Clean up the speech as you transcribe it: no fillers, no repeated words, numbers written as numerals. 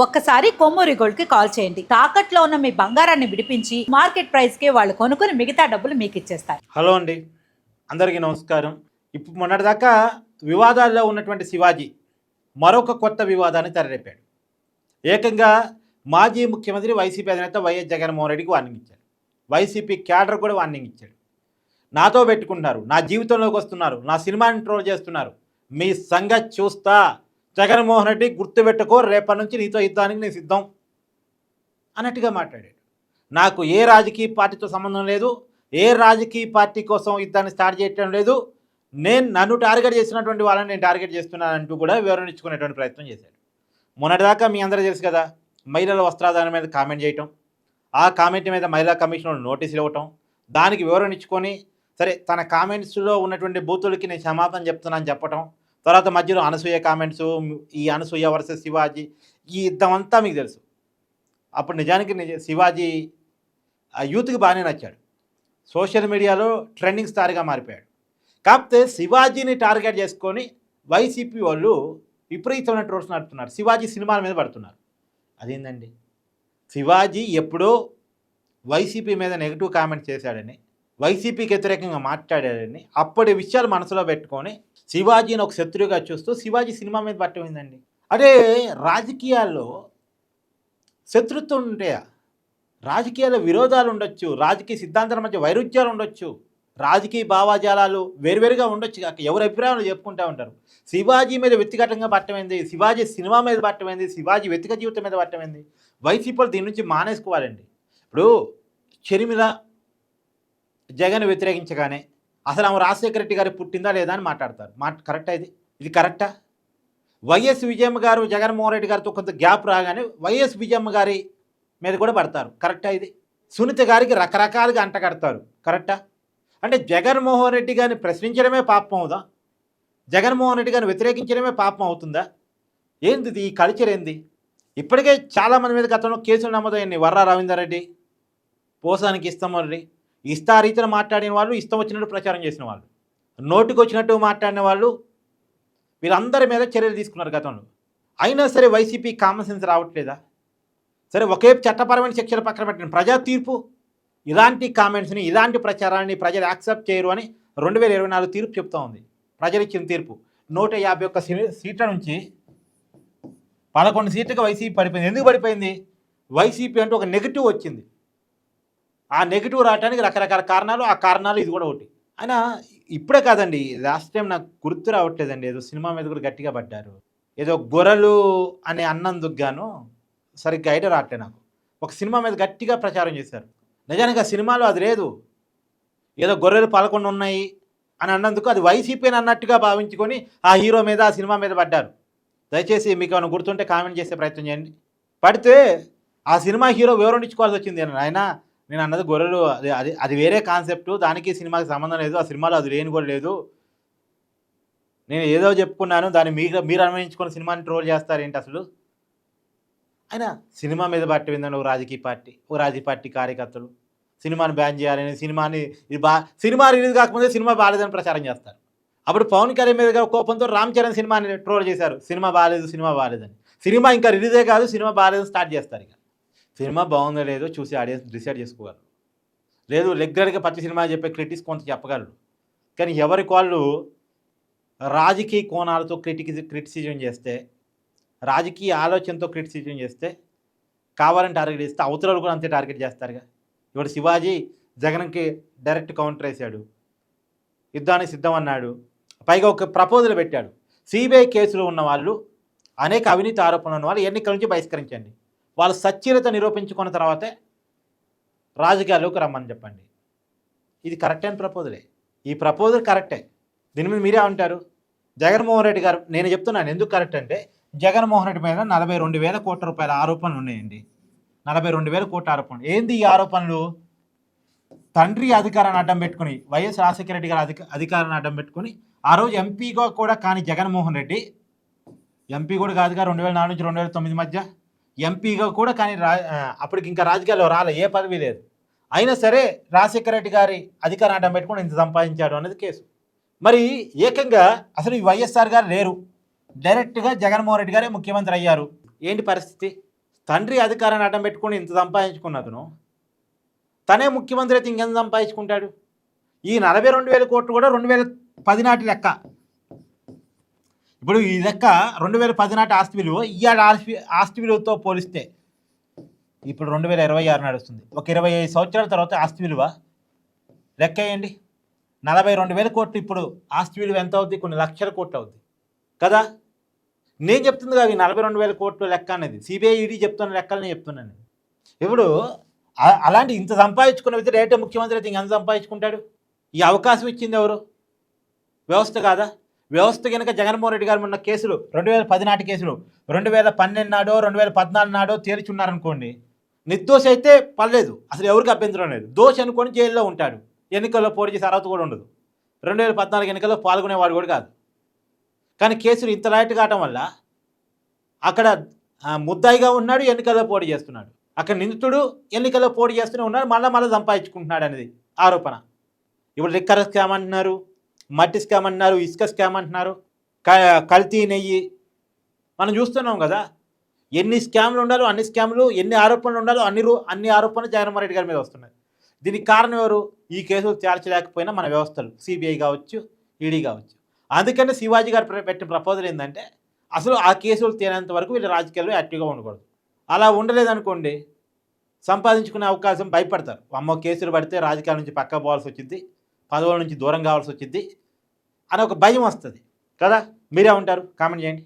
ఒక్కసారి కొమ్మూరి గోల్డ్ కి కాల్ చేయండి. తాకట్లో ఉన్న మీ బంగారాన్ని విడిపించి మార్కెట్ ప్రైస్ కి వాళ్ళు కొనుక్కుని మిగతా డబ్బులు మీకు ఇచ్చేస్తారు. హలో అండి, అందరికీ నమస్కారం. ఇప్పుడు మొన్నటిదాకా వివాదాల్లో ఉన్నటువంటి శివాజీ మరొక కొత్త వివాదాన్ని తెరలేపాడు. ఏకంగా మాజీ ముఖ్యమంత్రి వైసీపీ అధినేత వైఎస్ జగన్మోహన్ రెడ్డికి వార్నింగ్ ఇచ్చాడు. వైసీపీ క్యాడర్ కూడా వార్నింగ్ ఇచ్చాడు. నాతో పెట్టుకుంటున్నారు, నా జీవితంలోకి వస్తున్నారు, నా సినిమాని ట్రోల్ చేస్తున్నారు, మీ సంగతి చూస్తా, జగన్మోహన్ రెడ్డి గుర్తుపెట్టుకో, రేపటి నుంచి నీతో యుద్ధానికి నేను సిద్ధం అన్నట్టుగా మాట్లాడాడు. నాకు ఏ రాజకీయ పార్టీతో సంబంధం లేదు, ఏ రాజకీయ పార్టీ కోసం యుద్ధాన్ని స్టార్ట్ చేయటం లేదు, నన్ను టార్గెట్ చేసినటువంటి వాళ్ళని నేను టార్గెట్ చేస్తున్నానంటూ కూడా వివరణ ఇచ్చుకునేటువంటి ప్రయత్నం చేశాడు. మొన్నటిదాకా మీ అందరూ తెలుసు కదా, మహిళల వస్త్రాధారణ మీద కామెంట్ చేయటం, ఆ కామెంట్ మీద మహిళా కమిషనర్ నోటీసులు ఇవ్వటం, దానికి వివరణ ఇచ్చుకొని సరే తన కామెంట్స్లో ఉన్నటువంటి బూతులకి నేను క్షమాపణ చెప్తున్నాను చెప్పటం, తర్వాత మధ్యలో అనసూయ కామెంట్స్, ఈ అనసూయ వర్సెస్ శివాజీ, ఈ యుద్ధం అంతా మీకు తెలుసు. అప్పుడు నిజానికి శివాజీ యూత్కి బాగానే నచ్చాడు, సోషల్ మీడియాలో ట్రెండింగ్ స్టార్గా మారిపోయాడు. కాకపోతే శివాజీని టార్గెట్ చేసుకొని వైసీపీ వాళ్ళు విపరీతమైన ట్రోల్స్ నడుపుతున్నారు, శివాజీ సినిమాల మీద పడుతున్నారు. అదేందండి, శివాజీ ఎప్పుడో వైసీపీ మీద నెగిటివ్ కామెంట్ చేశాడని, వైసీపీకి వ్యతిరేకంగా మాట్లాడాడని అప్పటి విషయాలు మనసులో పెట్టుకొని శివాజీని ఒక శత్రువుగా చూస్తూ శివాజీ సినిమా మీద పట్టమైందండి. అదే రాజకీయాల్లో శత్రుత్వం ఉంటాయా? రాజకీయాల్లో విరోధాలు ఉండొచ్చు, రాజకీయ సిద్ధాంతాల మధ్య వైరుధ్యాలు ఉండొచ్చు, రాజకీయ భావాజాలాలు వేరువేరుగా ఉండొచ్చు, కాక ఎవరి అభిప్రాయాలు చెప్పుకుంటూ ఉంటారు. శివాజీ మీద వ్యక్తిగతంగా పట్టమైంది, శివాజీ సినిమా మీద పట్టమైంది, శివాజీ వ్యక్తిగత జీవితం మీద పట్టమైంది. వైసీపీలు దీని నుంచి మానేసుకోవాలండి. ఇప్పుడు షర్మిల జగన్ వ్యతిరేకించగానే అసలు ఆమె రాజశేఖర రెడ్డి గారు పుట్టిందా లేదా అని మాట్లాడతారు. కరెక్టా? ఇది కరెక్టా? వైఎస్ విజయమ్మ గారు జగన్మోహన్ రెడ్డి గారితో కొంత గ్యాప్ రాగానే వైఎస్ విజయమ్మ గారి మీద కూడా పడతారు. కరెక్టా? ఇది సునీత గారికి రకరకాలుగా అంటగడతారు. కరెక్టా? అంటే జగన్మోహన్ రెడ్డి గారిని ప్రశ్నించడమే పాపం అవుదా? జగన్మోహన్ రెడ్డి గారిని వ్యతిరేకించడమే పాపం అవుతుందా? ఏంది ఈ కల్చర్? ఏంది? ఇప్పటికే చాలామంది మీద గతంలో కేసులు నమోదయ్యాయి. వర్రా రవీందర్ రెడ్డి, పోసానికి ఇస్తామని ఇష్టారీతిన మాట్లాడిన వాళ్ళు, ఇష్టం వచ్చినట్టు ప్రచారం చేసిన వాళ్ళు, నోటికి వచ్చినట్టు మాట్లాడిన వాళ్ళు, వీళ్ళందరి మీద చర్యలు తీసుకున్నారు గతంలో. అయినా సరే వైసీపీ కామన్ సెన్స్ రావట్లేదా? సరే ఒకే చట్టపరమైన శిక్షలు పక్కన పెట్టిన ప్రజా తీర్పు ఇలాంటి కామెంట్స్ని, ఇలాంటి ప్రచారాన్ని ప్రజలు యాక్సెప్ట్ చేయరు అని 2024 తీర్పు చెప్తా ఉంది. ప్రజలు ఇచ్చిన తీర్పు 151 సీట్ల నుంచి 11 సీట్లకు వైసీపీ పడిపోయింది. ఎందుకు పడిపోయింది? వైసీపీ అంటూ ఒక నెగిటివ్ వచ్చింది. ఆ నెగిటివ్ రావడానికి రకరకాల కారణాలు, ఆ కారణాలు ఇది కూడా ఒకటి. అయినా ఇప్పుడే కాదండి, లాస్ట్ టైం నాకు గుర్తు రావట్లేదండి, ఏదో సినిమా మీద కూడా గట్టిగా పడ్డారు. ఏదో గొర్రెలు అనే అన్నందుకు గాను సరిగ్గా ఐడియా రావట్లే నాకు. ఒక సినిమా మీద గట్టిగా ప్రచారం చేశారు. నిజానికి ఆ సినిమాలో అది లేదు, ఏదో గొర్రెలు 11 ఉన్నాయి అని అన్నందుకు అది వైసీపీ అన్నట్టుగా భావించుకొని ఆ హీరో మీద, ఆ సినిమా మీద పడ్డారు. దయచేసి మీకు ఏమైనా గుర్తుంటే కామెంట్ చేసే ప్రయత్నం చేయండి. పడితే ఆ సినిమా హీరో వివరణ ఇచ్చుకోవాల్సి వచ్చింది. ఆయన నేను అన్నది గొర్రెలు, అది వేరే కాన్సెప్టు, దానికి సినిమాకి సంబంధం లేదు, ఆ సినిమాలో అది లేని కూడా లేదు, నేను ఏదో చెప్పుకున్నాను, దాన్ని మీరు అన్వయించుకొని సినిమాని ట్రోల్ చేస్తారేంటి అసలు? అయినా సినిమా మీద పట్టిందని ఒక రాజకీయ పార్టీ కార్యకర్తలు సినిమాని బ్యాన్ చేయాలని, సినిమా రిలీజ్ కాకముందే సినిమా బాగాలేదని ప్రచారం చేస్తారు. అప్పుడు పవన్ కళ్యాణ్ మీద కోపంతో రామ్ చరణ్ సినిమాని ట్రోల్ చేశారు, సినిమా బాగాలేదని. సినిమా ఇంకా రిలీజే కాదు, సినిమా బాగాలేదని స్టార్ట్ చేస్తారు. ఇక సినిమా బాగుందో లేదో చూసి ఆడియన్స్ డిసైడ్ చేసుకోగలరు. లేదు రెగ్యులర్గా ప్రతి సినిమా చెప్పే క్రిటిక్స్ కొంత చెప్పగలరు. కానీ ఎవరికి వాళ్ళు రాజకీయ కోణాలతో క్రిటిసిజం చేస్తే, రాజకీయ ఆలోచనతో క్రిటిసిజం చేస్తే, కావాలని టార్గెట్ చేస్తే అవతరాలు కూడా అంతే టార్గెట్ చేస్తారుగా. ఇప్పుడు శివాజీ జగన్కి డైరెక్ట్ కౌంటర్ వేశాడు, యుద్ధానికి సిద్ధం అన్నాడు, పైగా ఒక ప్రపోజల్ పెట్టాడు. సిబిఐ కేసులో ఉన్న వాళ్ళు, అనేక అవినీతి ఆరోపణలు ఉన్న వాళ్ళు ఎన్నికల నుంచి బహిష్కరించండి, వాళ్ళు సచ్చీలత నిరూపించుకున్న తర్వాతే రాజకీయాల్లోకి రమ్మని చెప్పండి. ఇది కరెక్ట్ అయిన ప్రపోజలే, ఈ ప్రపోజల్ కరెక్టే. దీని మీద మీరే అంటారు? జగన్మోహన్ రెడ్డి గారు, నేను చెప్తున్నాను ఎందుకు కరెక్ట్ అంటే, జగన్మోహన్ రెడ్డి మీద 42,000 కోట్ల రూపాయల ఆరోపణలు ఉన్నాయండి. 42,000 కోట్ల ఆరోపణలు. ఏంది ఈ ఆరోపణలు? తండ్రి అధికారాన్ని అడ్డం పెట్టుకుని, వైఎస్ రాజశేఖర రెడ్డి గారు అధికారాన్ని అడ్డం పెట్టుకుని, ఆ రోజు ఎంపీగా కూడా కాని జగన్మోహన్ రెడ్డి, ఎంపీ కూడా కాదుగా, 2004 నుంచి 2009 మధ్య ఎంపీగా కూడా కానీ అప్పటికి ఇంకా రాజకీయాల్లో రాలే, ఏ పదవి లేదు. అయినా సరే రాజశేఖర రెడ్డి గారి అధికారం అడ్డం పెట్టుకుని ఇంత సంపాదించాడు అన్నది కేసు. మరి ఏకంగా అసలు ఈ వైఎస్ఆర్ గారు లేరు, డైరెక్ట్గా జగన్మోహన్ రెడ్డి గారే ముఖ్యమంత్రి అయ్యారు. ఏంటి పరిస్థితి? తండ్రి అధికారాన్ని అడ్డం పెట్టుకొని ఇంత సంపాదించుకున్నతను తనే ముఖ్యమంత్రి అయితే ఇంకెంత సంపాదించుకుంటాడు? ఈ 42,000 కోట్లు కూడా 2010 నాటి లెక్క. ఇప్పుడు ఈ లెక్క 2010 నాటి ఆస్తి విలువ ఇవాళ ఆస్తి విలువతో పోలిస్తే ఇప్పుడు 2026 నడుస్తుంది. ఒక 25 సంవత్సరాల తర్వాత ఆస్తి విలువ లెక్క వేయండి. 42,000 కోట్లు ఇప్పుడు ఆస్తి విలువ ఎంత అవుద్ది? కొన్ని లక్షల కోట్లు అవుద్ది కదా. నేను చెప్తుంది కాదు ఈ 42,000 కోట్లు లెక్క అనేది, సిబిఐ ఈడీ చెప్తున్న లెక్కలు నేను చెప్తున్నాను. ఇప్పుడు అలాంటి ఇంత సంపాదించుకున్న వ్యక్తి రేటే ముఖ్యమంత్రి అయితే ఇంకెంత సంపాదించుకుంటాడు? ఈ అవకాశం ఇచ్చింది ఎవరు? వ్యవస్థ కాదా? వ్యవస్థ కనుక జగన్మోహన్ రెడ్డి గారు ఉన్న కేసులు 2010 నాటి కేసులు 2012 నాడో 2014 నాడో తేల్చున్నారనుకోండి, నిర్దోషి అయితే పర్లేదు, అసలు ఎవరికి అభ్యంతరం లేదు. దోషి అనుకొని జైల్లో ఉంటాడు, ఎన్నికల్లో పోటీ చేసే అర్హత కూడా ఉండదు. 2014 ఎన్నికల్లో పాల్గొనేవాడు కూడా కాదు. కానీ కేసులు ఇంత లైట్ కావటం వల్ల అక్కడ ముద్దాయిగా ఉన్నాడు, ఎన్నికల్లో పోటీ చేస్తున్నాడు. అక్కడ నిందితుడు ఎన్నికల్లో పోటీ చేస్తూనే ఉన్నాడు, మళ్ళీ సంపాదించుకుంటున్నాడు అనేది ఆరోపణ. ఇప్పుడు లిక్కర్ స్కామ్ అంటున్నారు, మట్టి స్కామ్ అంటున్నారు, ఇసుక స్కామ్ అంటున్నారు, కల్తీ నెయ్యి. మనం చూస్తున్నాం కదా, ఎన్ని స్కామ్లు ఉండాలో అన్ని స్కామ్లు, ఎన్ని ఆరోపణలు ఉండాలో అన్ని ఆరోపణలు జగన్మోహన్ రెడ్డి గారి మీద వస్తున్నాయి. దీనికి కారణం ఎవరు? ఈ కేసులు తేల్చలేకపోయినా మన వ్యవస్థలు, సిబిఐ కావచ్చు, ఈడీ కావచ్చు. అందుకని శివాజీ గారు పెట్టిన ప్రపోజల్ ఏంటంటే అసలు ఆ కేసులు తేలేంత వరకు వీళ్ళు రాజకీయాల్లో యాక్టివ్గా ఉండకూడదు. అలా ఉండలేదనుకోండి, సంపాదించుకునే అవకాశం భయపడతారు. అమ్మో కేసులు పడితే రాజకీయాల నుంచి పక్క పోవాల్సి వచ్చింది, పదవుల నుంచి దూరం కావాల్సి వచ్చింది అని ఒక భయం వస్తుంది కదా. మీరే ఉంటారు? కామెంట్ చేయండి.